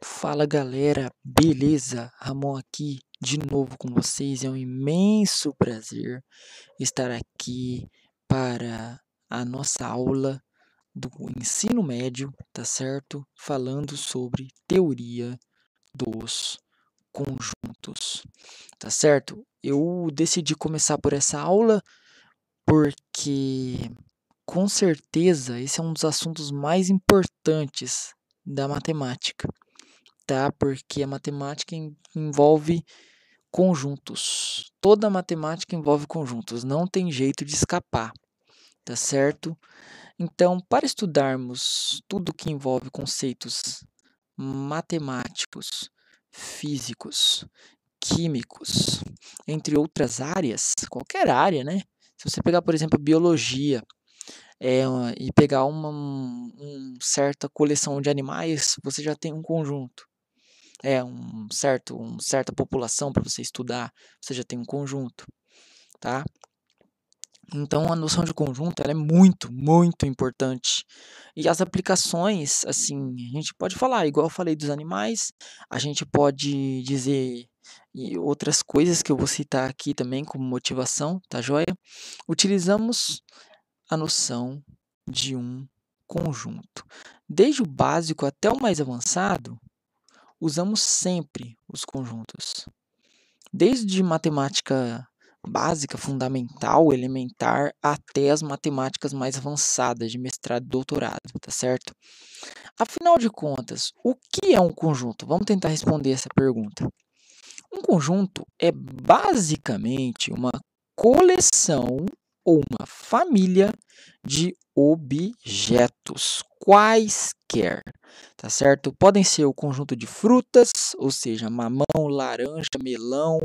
Fala galera, beleza? Ramon aqui de novo com vocês. É um imenso prazer estar aqui para a nossa aula do ensino médio, tá certo? Falando sobre teoria dos conjuntos, tá certo? Eu decidi começar por essa aula porque com certeza esse é um dos assuntos mais importantes da matemática, tá? Porque a matemática envolve conjuntos. Toda matemática envolve conjuntos, não tem jeito de escapar, tá certo? Então, para estudarmos tudo que envolve conceitos matemáticos, físicos, químicos, entre outras áreas, qualquer área, né? Se você pegar, por exemplo, a biologia, e pegar uma certa coleção de animais, você já tem um conjunto. Uma certa população para você estudar, você já tem um conjunto, tá? Então a noção de conjunto ela é muito, muito importante. E as aplicações, assim, a gente pode falar, igual eu falei dos animais, a gente pode dizer e outras coisas que eu vou citar aqui também como motivação, tá joia? Utilizamos a noção de um conjunto. Desde o básico até o mais avançado, usamos sempre os conjuntos. Desde matemática básica, fundamental, elementar, até as matemáticas mais avançadas de mestrado e doutorado, tá certo? Afinal de contas, o que é um conjunto? Vamos tentar responder essa pergunta. Um conjunto é basicamente uma coleção ou uma família de objetos quaisquer, tá certo? Podem ser o conjunto de frutas, ou seja, mamão, laranja, melão,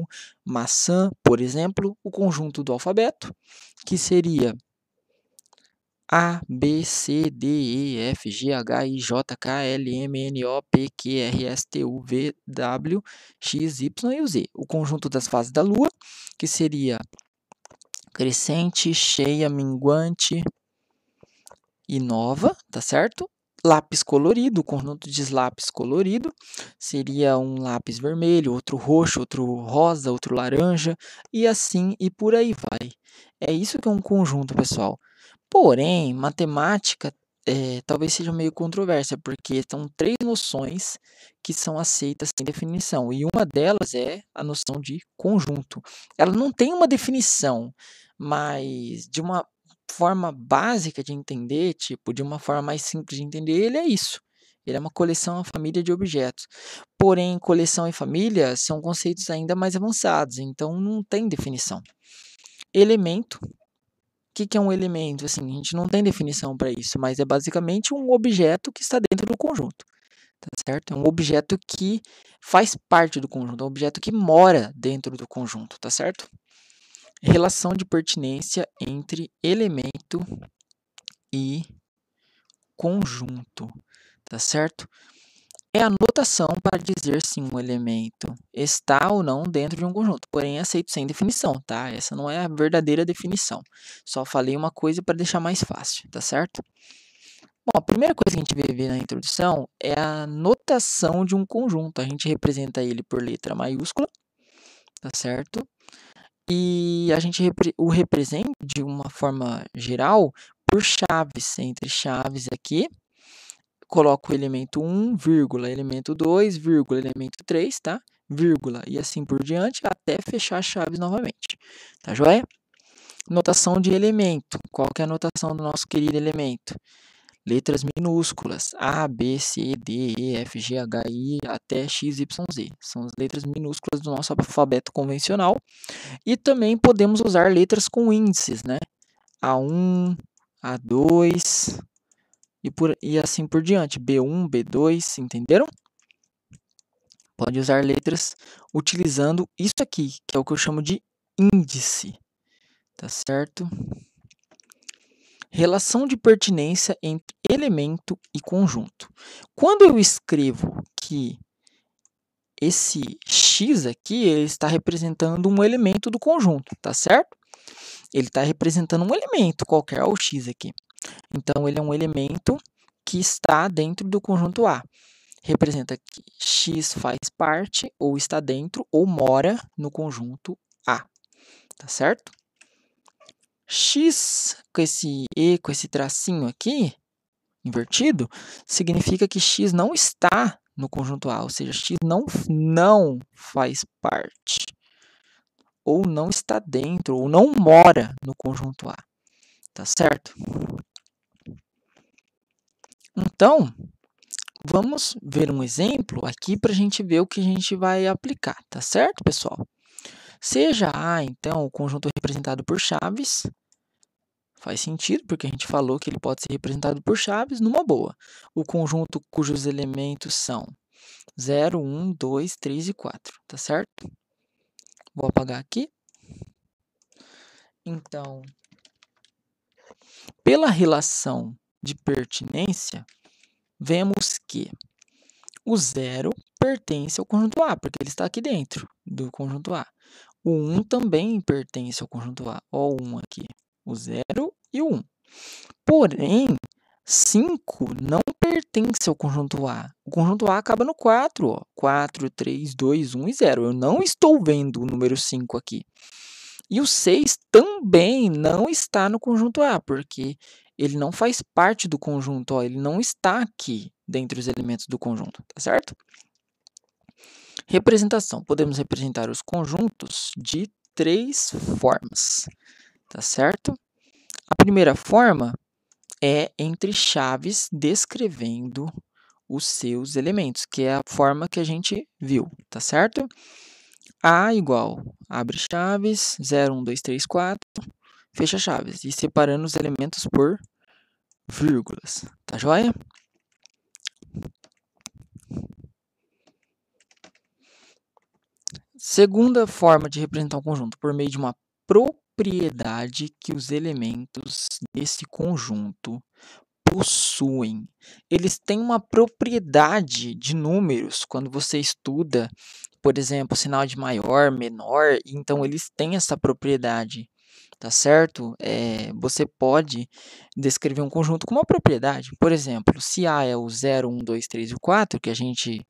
maçã, por exemplo, o conjunto do alfabeto, que seria A, B, C, D, E, F, G, H, I, J, K, L, M, N, O, P, Q, R, S, T, U, V, W, X, Y e o Z. O conjunto das fases da Lua, que seria crescente, cheia, minguante e nova, tá certo? Lápis colorido, o conjunto de lápis colorido seria um lápis vermelho, outro roxo, outro rosa, outro laranja e assim e por aí vai. É isso que é um conjunto, pessoal. Porém, matemática talvez seja meio controvérsia, porque são três noções que são aceitas sem definição, e uma delas é a noção de conjunto. Ela não tem uma definição, mas de uma forma básica de entender, tipo, de uma forma mais simples de entender, ele é isso. Ele é uma coleção, uma família de objetos. Porém, coleção e família são conceitos ainda mais avançados, então não tem definição. Elemento. O que é um elemento? Assim, a gente não tem definição para isso, mas é basicamente um objeto que está dentro do conjunto, tá certo? É um objeto que faz parte do conjunto, é um objeto que mora dentro do conjunto, tá certo? Relação de pertinência entre elemento e conjunto, tá certo? É a notação para dizer se um elemento está ou não dentro de um conjunto, porém é aceito sem definição, tá? Essa não é a verdadeira definição. Só falei uma coisa para deixar mais fácil, tá certo? Bom, a primeira coisa que a gente vai ver na introdução é a notação de um conjunto. A gente representa ele por letra maiúscula, tá certo? E a gente o representa de uma forma geral por chaves. Entre chaves aqui, coloco o elemento 1, vírgula, elemento 2, vírgula, elemento 3, tá? Vírgula, e assim por diante, até fechar as chaves novamente. Tá joia? Notação de elemento. Qual que é a notação do nosso querido elemento? Letras minúsculas, A, B, C, D, E, F, G, H, I, até X, Y, Z. São as letras minúsculas do nosso alfabeto convencional. E também podemos usar letras com índices, né? A1, A2 e assim por diante. B1, B2, entenderam? Pode usar letras utilizando isso aqui, que é o que eu chamo de índice, tá certo? Relação de pertinência entre elemento e conjunto. Quando eu escrevo que esse X aqui ele está representando um elemento do conjunto, tá certo? Ele está representando um elemento qualquer, olha o X aqui. Então, ele é um elemento que está dentro do conjunto A. representa que X faz parte, ou está dentro, ou mora no conjunto A, tá certo? X com esse E, com esse tracinho aqui, invertido, significa que X não está no conjunto A, ou seja, X não faz parte, ou não está dentro, ou não mora no conjunto A, tá certo? Então, vamos ver um exemplo aqui para a gente ver o que a gente vai aplicar, tá certo, pessoal? Seja A, então, o conjunto representado por chaves, faz sentido, porque a gente falou que ele pode ser representado por chaves numa boa. O conjunto cujos elementos são 0, 1, 2, 3 e 4, tá certo? Vou apagar aqui. Então, pela relação de pertinência, vemos que o 0 pertence ao conjunto A, porque ele está aqui dentro do conjunto A. O 1 também pertence ao conjunto A. Ó, o 1 aqui, o 0 e o 1. Porém, 5 não pertence ao conjunto A. O conjunto A acaba no 4, ó. 4, 3, 2, 1 e 0. Eu não estou vendo o número 5 aqui. E o 6 também não está no conjunto A, porque ele não faz parte do conjunto, ó. Ele não está aqui dentre os elementos do conjunto, tá certo? Representação. Podemos representar os conjuntos de 3 formas, tá certo? A primeira forma é entre chaves descrevendo os seus elementos, que é a forma que a gente viu, tá certo? A igual, abre chaves, 0, 1, 2, 3, 4, fecha chaves, e separando os elementos por vírgulas, tá joia? Segunda forma de representar um conjunto, por meio de uma propriedade que os elementos desse conjunto possuem. Eles têm uma propriedade de números quando você estuda, por exemplo, sinal de maior, menor, então eles têm essa propriedade, tá certo? Você pode descrever um conjunto com uma propriedade. Por exemplo, se A é o 0, 1, 2, 3 e 4, que a gente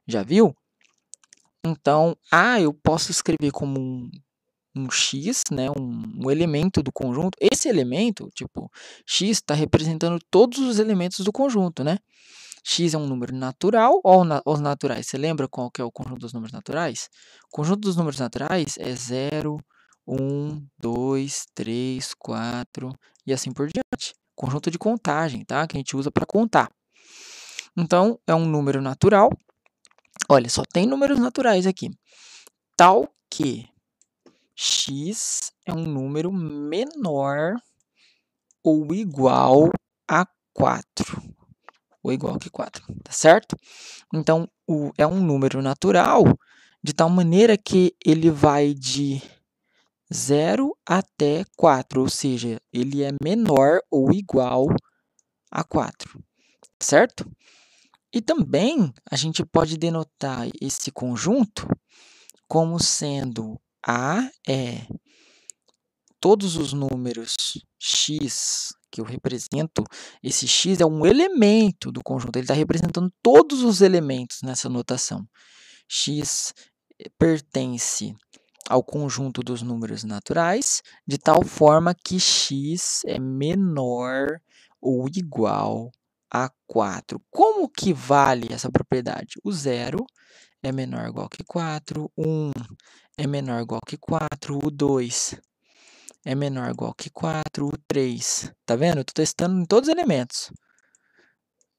já viu, então A eu posso escrever como um X, né, um elemento do conjunto. Esse elemento, tipo, X está representando todos os elementos do conjunto, né? X é um número natural, ou os naturais. Você lembra qual que é o conjunto dos números naturais? O conjunto dos números naturais é 0, 1, 2, 3, 4 e assim por diante. Conjunto de contagem, tá? Que a gente usa para contar. Então, é um número natural. Olha, só tem números naturais aqui. Tal que X é um número menor ou igual a 4. Ou igual que 4, tá certo? Então, é um número natural de tal maneira que ele vai de 0 até 4, ou seja, ele é menor ou igual a 4, certo? E também a gente pode denotar esse conjunto como sendo A é todos os números x que eu represento, esse x é um elemento do conjunto, ele está representando todos os elementos nessa notação. X pertence ao conjunto dos números naturais, de tal forma que x é menor ou igual a 4. Como que vale essa propriedade? O 0 é menor ou igual que 4, 1 é menor ou igual que 4, o 2 é menor ou igual que 4, o 3. Tá vendo? Eu estou testando em todos os elementos.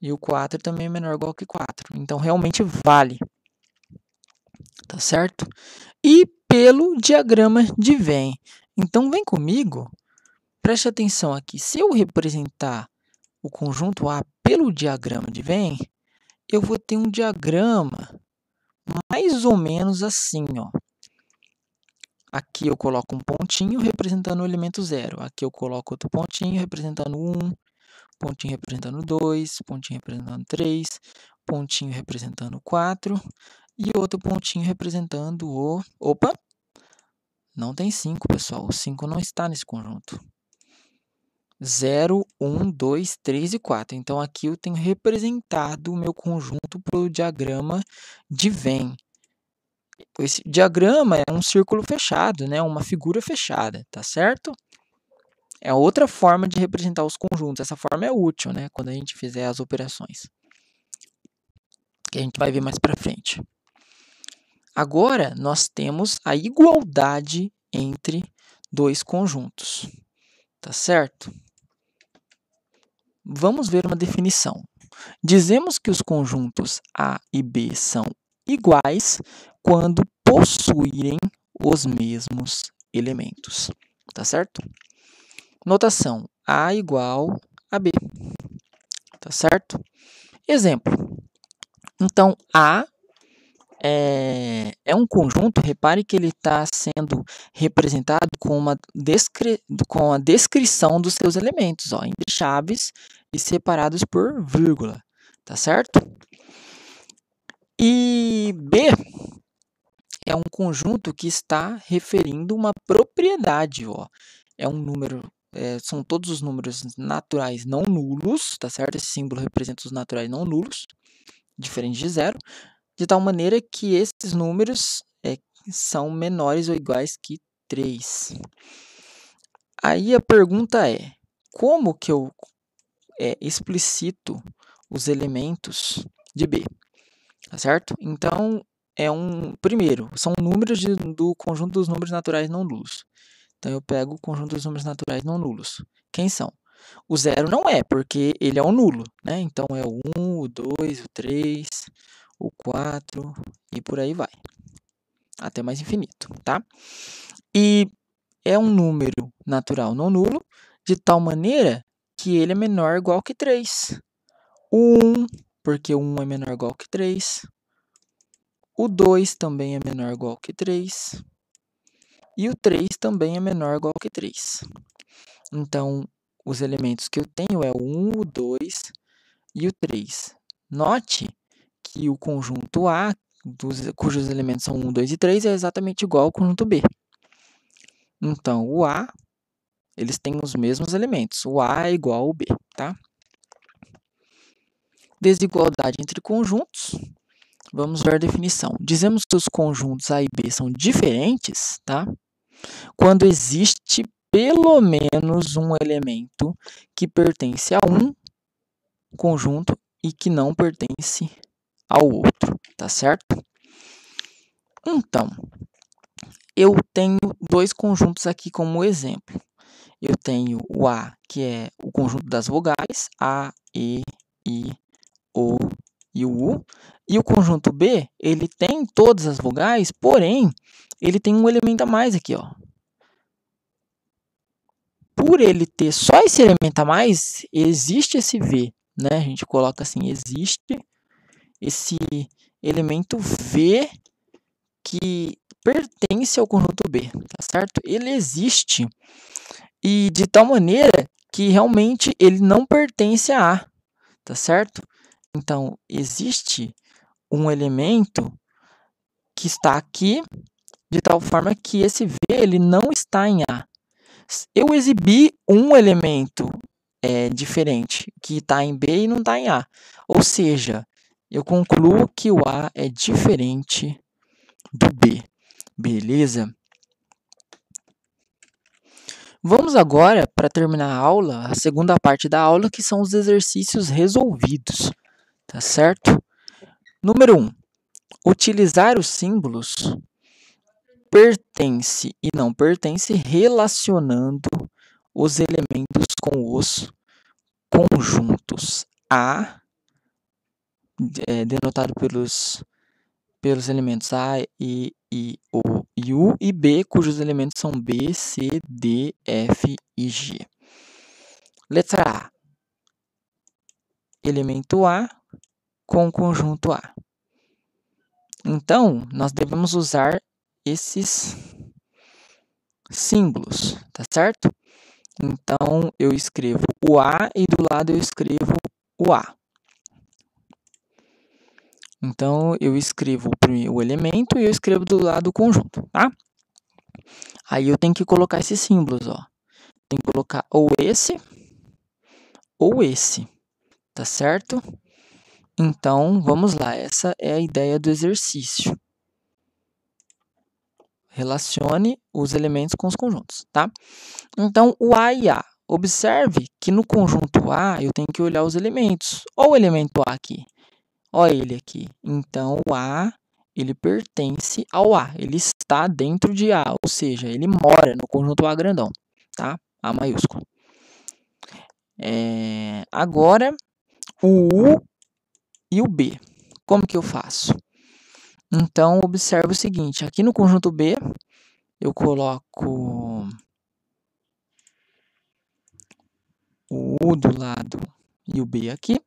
E o 4 também é menor ou igual que 4. Então, realmente vale. Tá certo? E pelo diagrama de Venn. Então, vem comigo. Preste atenção aqui. Se eu representar o conjunto A pelo diagrama de Venn, eu vou ter um diagrama mais ou menos assim, ó. Aqui eu coloco um pontinho representando o elemento 0. Aqui eu coloco outro pontinho representando 1, pontinho representando 2, pontinho representando 3, pontinho representando 4 e outro pontinho representando o... Opa! Não tem 5, pessoal. O 5 não está nesse conjunto. 0, 1, 2, 3 e 4. Então, aqui eu tenho representado o meu conjunto pelo diagrama de Venn. Esse diagrama é um círculo fechado, né? Uma figura fechada, tá certo? É outra forma de representar os conjuntos. Essa forma é útil, né? Quando a gente fizer as operações, que a gente vai ver mais para frente. Agora, nós temos a igualdade entre dois conjuntos, tá certo? Vamos ver uma definição. Dizemos que os conjuntos A e B são iguais quando possuírem os mesmos elementos, tá certo? Notação: A igual a B, tá certo? Exemplo. Então, A é um conjunto, repare que ele está sendo representado com a descrição dos seus elementos, ó, entre chaves e separados por vírgula, tá certo? E B é um conjunto que está referindo uma propriedade, ó. É um número, são todos os números naturais não nulos, tá certo? Esse símbolo representa os naturais não nulos, diferente de zero, de tal maneira que esses números são menores ou iguais que 3. Aí a pergunta é, como que eu explicito os elementos de B? Tá certo? Então, primeiro, são números do conjunto dos números naturais não nulos. Então, eu pego o conjunto dos números naturais não nulos. Quem são? O 0 não é, porque ele é um nulo, né? Então, é o 1, o 2, o 3, o 4 e por aí vai. Até mais infinito, tá? E é um número natural não nulo, de tal maneira que ele é menor ou igual que 3. O 1, porque o 1 é menor ou igual que 3. O 2 também é menor ou igual que 3. E o 3 também é menor ou igual que 3. Então, os elementos que eu tenho é o 1, o 2 e o 3. Note que o conjunto A, cujos elementos são 1, 2 e 3, é exatamente igual ao conjunto B. Então, o A, eles têm os mesmos elementos. O A é igual ao B, tá? Desigualdade entre conjuntos. Vamos ver a definição. Dizemos que os conjuntos A e B são diferentes, tá? Quando existe pelo menos um elemento que pertence a um conjunto e que não pertence ao outro, tá certo? Então, eu tenho dois conjuntos aqui como exemplo. Eu tenho o A, que é o conjunto das vogais, A, E, I, O e o U. E o conjunto B, ele tem todas as vogais, porém, ele tem um elemento a mais aqui, ó. Por ele ter só esse elemento a mais, existe esse V, né? A gente coloca assim, existe esse elemento V que pertence ao conjunto B, tá certo? Ele existe e de tal maneira que realmente ele não pertence a A, tá certo? Então, existe um elemento que está aqui de tal forma que esse V ele não está em A. Eu exibi um elemento diferente, que está em B e não está em A. Ou seja, eu concluo que o A é diferente do B. Beleza? Vamos agora, para terminar a aula, a segunda parte da aula, que são os exercícios resolvidos. Tá certo? Número 1. Utilizar os símbolos pertence e não pertence relacionando os elementos com os conjuntos A, denotado pelos elementos A, E, I, O e U, e B, cujos elementos são B, C, D, F e G. Letra A. Elemento A com conjunto A. Então, nós devemos usar esses símbolos, tá certo? Então, eu escrevo o A e do lado eu escrevo o A. Então, eu escrevo o elemento e eu escrevo do lado o conjunto, tá? Aí eu tenho que colocar esses símbolos, ó. Tem que colocar ou esse ou esse, tá certo? Então, vamos lá, essa é a ideia do exercício. Relacione os elementos com os conjuntos, tá? Então, o A e A. Observe que no conjunto A, eu tenho que olhar os elementos. Olha o elemento A aqui. Olha ele aqui. Então, o A, ele pertence ao A. Ele está dentro de A, ou seja, ele mora no conjunto A grandão, tá? A maiúsculo. Agora, o U e o B. Como que eu faço? Então, observe o seguinte. Aqui no conjunto B, eu coloco o U do lado e o B aqui.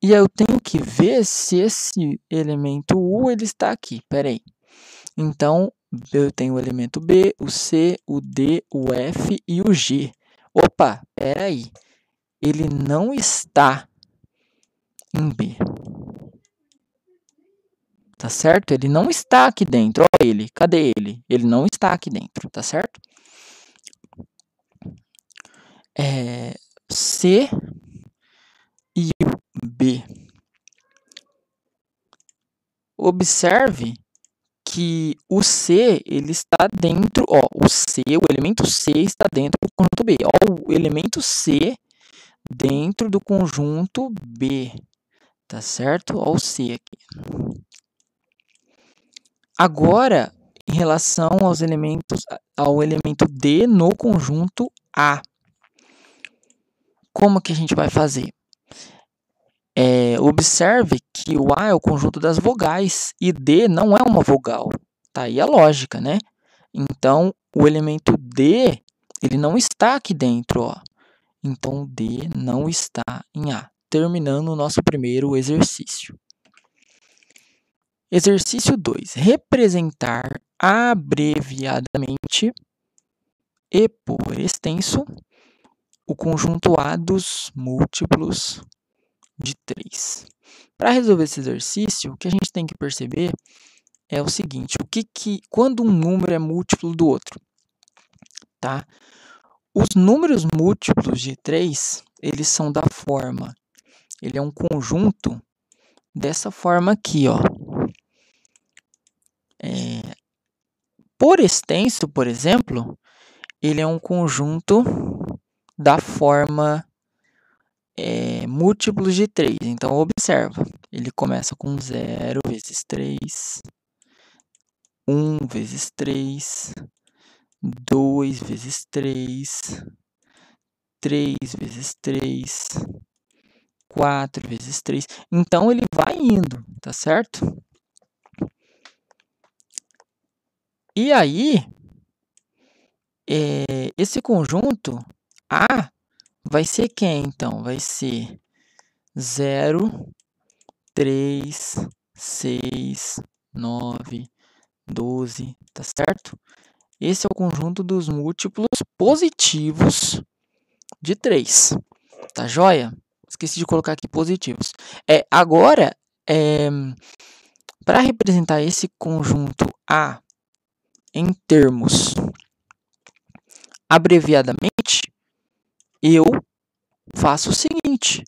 E eu tenho que ver se esse elemento U ele está aqui. Espera aí. Então, eu tenho o elemento B, o C, o D, o F e o G. Opa, espera aí. Ele não está em B. Tá certo? Ele não está aqui dentro. Olha ele. Cadê ele? Ele não está aqui dentro. Tá certo? C e o B. Observe que o C, ele está dentro, ó, o elemento C está dentro do conjunto B. Ó, o elemento C dentro do conjunto B, tá certo? Ó o C aqui. Agora, em relação ao elemento D no conjunto A. Como que a gente vai fazer? Observe que o A é o conjunto das vogais e D não é uma vogal. Tá aí a lógica, né? Então, o elemento D, ele não está aqui dentro, ó. Então, D não está em A. Terminando o nosso primeiro exercício. Exercício 2. Representar abreviadamente e por extenso o conjunto A dos múltiplos de 3. Para resolver esse exercício, o que a gente tem que perceber é o seguinte, quando um número é múltiplo do outro, tá? Os números múltiplos de 3, eles são da forma, ele é um conjunto dessa forma aqui, ó. Por extenso, por exemplo, ele é um conjunto da forma múltiplos de 3. Então, observa, ele começa com 0 vezes 3, 1 vezes 3, 2 vezes 3, 3 vezes 3, 4 vezes 3. Então, ele vai indo, tá certo? E aí, esse conjunto A vai ser quem, então? Vai ser 0, 3, 6, 9, 12, tá certo? Esse é o conjunto dos múltiplos positivos de 3, tá joia? Esqueci de colocar aqui positivos. Agora, para representar esse conjunto A em termos abreviadamente, eu faço o seguinte.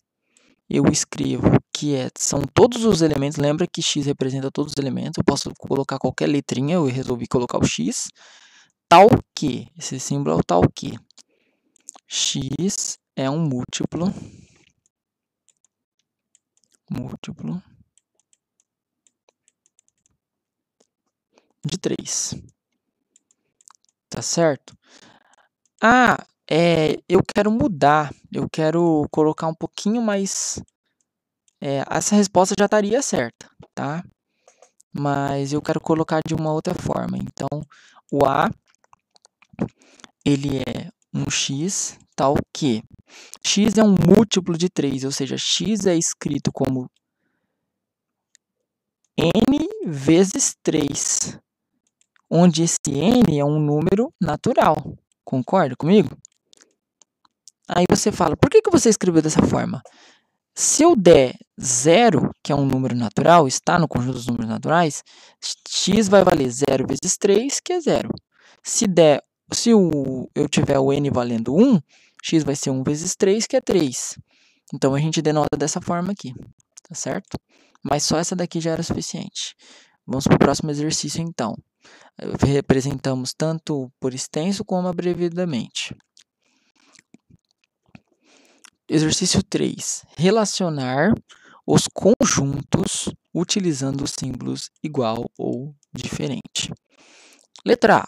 Eu escrevo que são todos os elementos. Lembra que x representa todos os elementos. Eu posso colocar qualquer letrinha. Eu resolvi colocar o x. Tal que. Esse símbolo é o tal que. X é um múltiplo de 3. Tá certo? Eu quero mudar. Eu quero colocar um pouquinho mais... essa resposta já estaria certa, tá? Mas eu quero colocar de uma outra forma. Então, o A, ele é um x tal que x é um múltiplo de 3, ou seja, x é escrito como n vezes 3, onde esse n é um número natural. Concorda comigo? Aí você fala, por que você escreveu dessa forma? Se eu der 0, que é um número natural, está no conjunto dos números naturais, x vai valer 0 vezes 3, que é 0. Se eu tiver o n valendo 1, x vai ser 1 vezes 3, que é 3. Então, a gente denota dessa forma aqui, tá certo? Mas só essa daqui já era suficiente. Vamos para o próximo exercício, então. Representamos tanto por extenso como abreviadamente. Exercício 3. Relacionar os conjuntos utilizando os símbolos igual ou diferente. Letra A.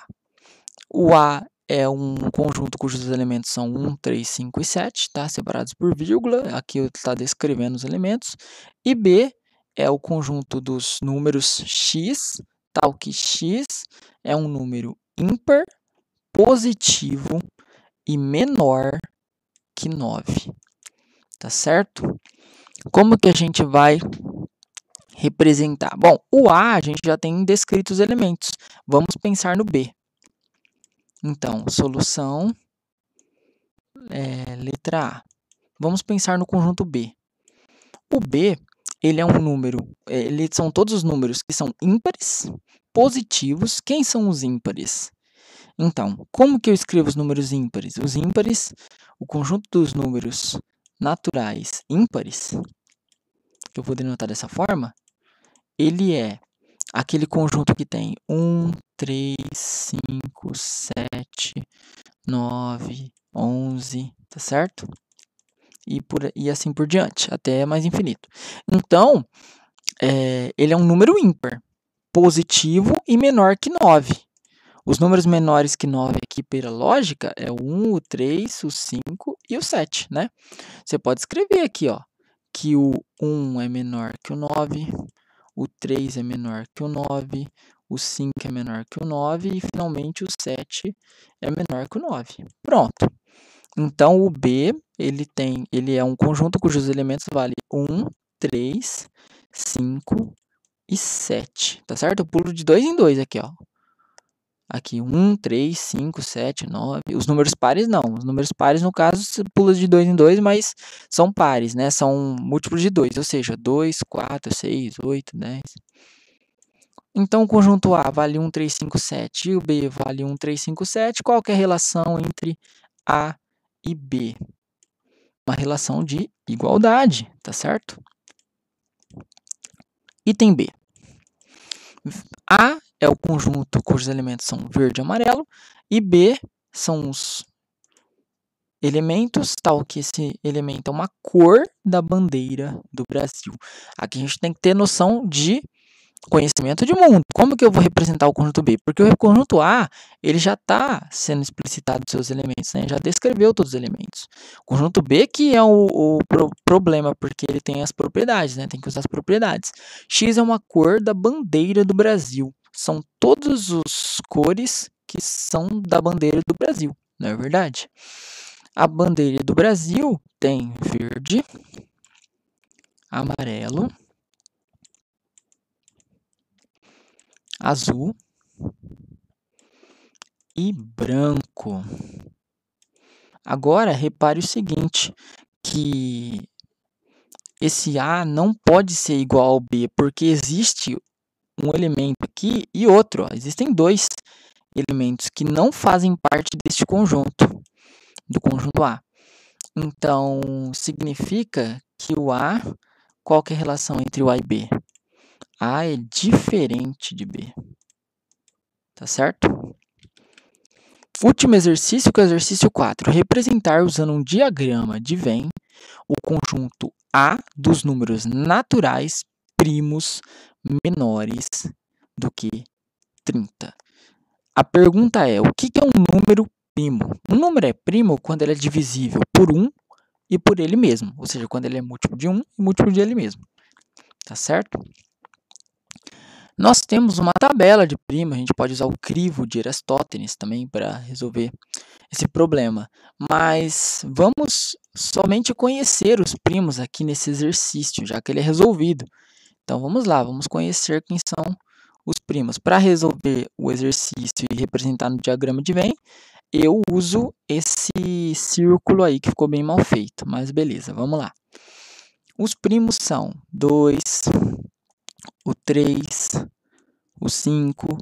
O A é um conjunto cujos elementos são 1, 3, 5 e 7, tá? Separados por vírgula. Aqui está descrevendo os elementos. E B é o conjunto dos números x, tal que x é um número ímpar, positivo e menor que 9. Tá certo? Como que a gente vai representar? Bom, o A a gente já tem descrito os elementos. Vamos pensar no B. Então, solução letra A. Vamos pensar no conjunto B. O B, ele é um número, são todos os números que são ímpares, positivos. Quem são os ímpares? Então, como que eu escrevo os números ímpares? Os ímpares, o conjunto dos números naturais ímpares, que eu vou denotar dessa forma, ele é aquele conjunto que tem 1, 3, 5, 7, 9, 11, tá certo? E assim por diante, até mais infinito. Então, ele é um número ímpar, positivo e menor que 9. Os números menores que 9 aqui, pela lógica, é o 1, o 3, o 5 e o 7, né? Você pode escrever aqui, ó, que o 1 é menor que o 9, o 3 é menor que o 9, o 5 é menor que o 9 e, finalmente, o 7 é menor que o 9. Pronto. Então, o B, ele é um conjunto cujos elementos valem 1, 3, 5 e 7, tá certo? Eu pulo de 2 em 2 aqui, ó. Aqui, 1, 3, 5, 7, 9. Os números pares, não. Os números pares, no caso, você pula de 2 em 2, mas são pares, né? São múltiplos de 2, ou seja, 2, 4, 6, 8, 10. Então, o conjunto A vale 1, 3, 5, 7 e o B vale 1, 3, 5, 7. Qual que é a relação entre A e B? Uma relação de igualdade, tá certo? Item B. A é o conjunto cujos elementos são verde e amarelo, e B são os elementos, tal que esse elemento é uma cor da bandeira do Brasil. Aqui a gente tem que ter noção de conhecimento de mundo. Como que eu vou representar o conjunto B? Porque o conjunto A, ele já está sendo explicitado os seus elementos, né? Já descreveu todos os elementos. O conjunto B que é o problema, porque ele tem as propriedades, né? Tem que usar as propriedades. X é uma cor da bandeira do Brasil. São todas as cores que são da bandeira do Brasil, não é verdade? A bandeira do Brasil tem verde, amarelo, azul e branco. Agora, repare o seguinte, que esse A não pode ser igual ao B, porque existe um elemento aqui e outro. Ó. Existem dois elementos que não fazem parte deste conjunto, do conjunto A. Então, significa que o A, qual que é a relação entre o A e B? A é diferente de B. Tá certo? Último exercício, que é o exercício 4. Representar usando um diagrama de Venn o conjunto A dos números naturais primos menores do que 30. A pergunta é, o que é um número primo? Um número é primo quando ele é divisível por 1 e por ele mesmo, ou seja, quando ele é múltiplo de 1 e múltiplo de ele mesmo. Tá certo? Nós temos uma tabela de prima, a gente pode usar o crivo de Aristóteles também para resolver esse problema. Mas vamos somente conhecer os primos aqui nesse exercício, já que ele é resolvido. Então vamos lá, vamos conhecer quem são os primos. Para resolver o exercício e representar no diagrama de Venn, eu uso esse círculo aí que ficou bem mal feito, mas beleza, vamos lá. Os primos são 2, o 3, o 5.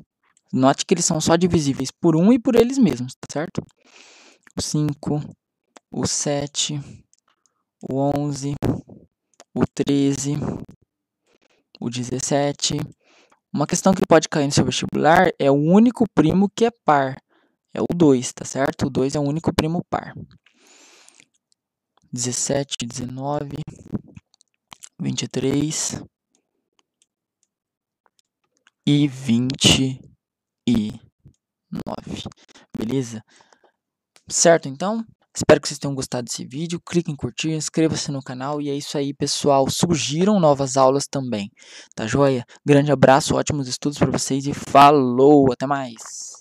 Note que eles são só divisíveis por 1 e por eles mesmos, tá certo? O 5, o 7, o 11, o 13, o 17. Uma questão que pode cair no seu vestibular é o único primo que é par. É o 2, tá certo? O 2 é o único primo par. 17, 19, 23 e 29. Beleza? Certo, então? Espero que vocês tenham gostado desse vídeo. Clique em curtir, inscreva-se no canal. E é isso aí, pessoal. Surgiram novas aulas também. Tá joia? Grande abraço, ótimos estudos para vocês e falou! Até mais!